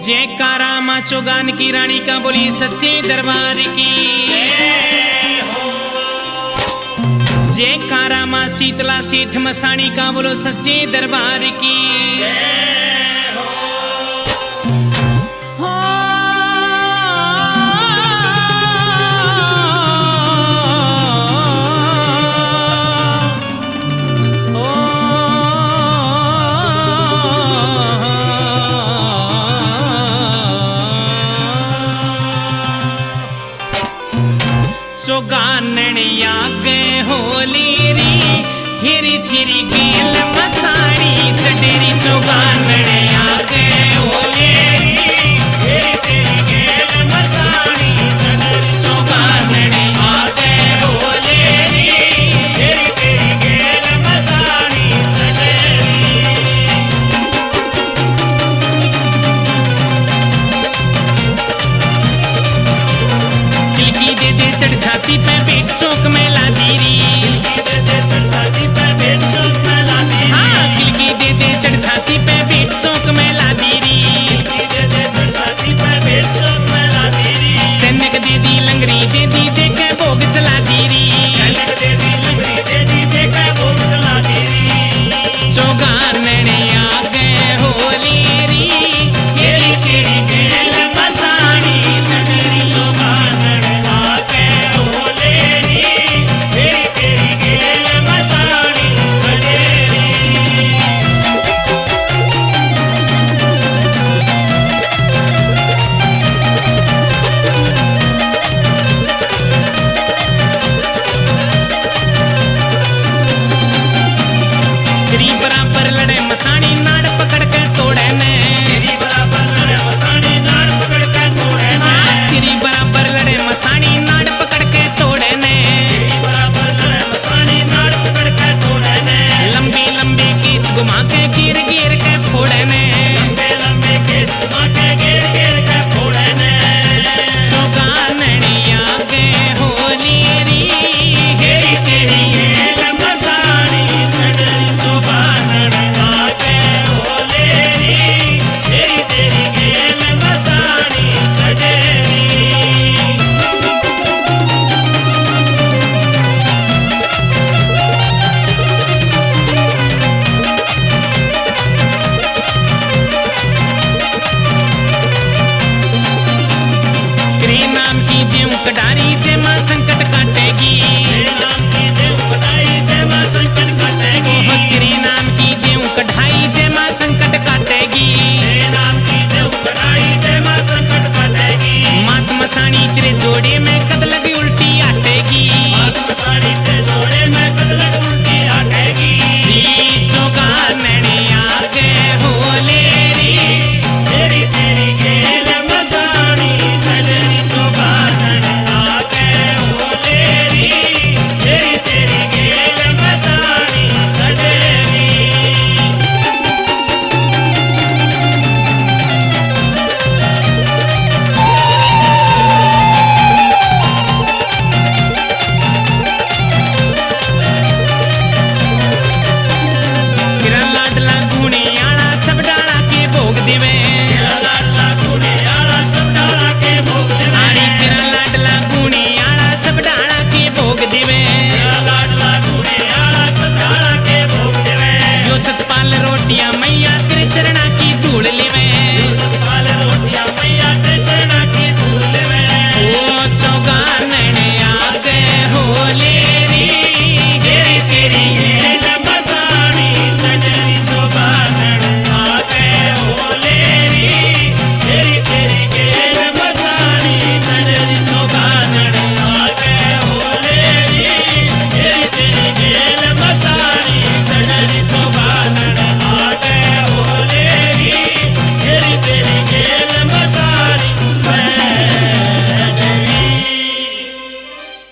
जयकारा माँ चौगान की रानी का बोली सच्चे दरबार की। जयकारा माँ शीतला सेठ मसाणी का बोलो सच्चे दरबार की। चौगानन आगे होली री हिरी थिरी गेल मसाणी चडेरी। चौगानन आगे होली री हिरी थिरी गेल मसाणी चडेरी। चौगानन आगे होली री हिरी थिरी गेल मसाणी चडेरी। तिलकी दे दे चढ़ छाती पे बीट चौक में ला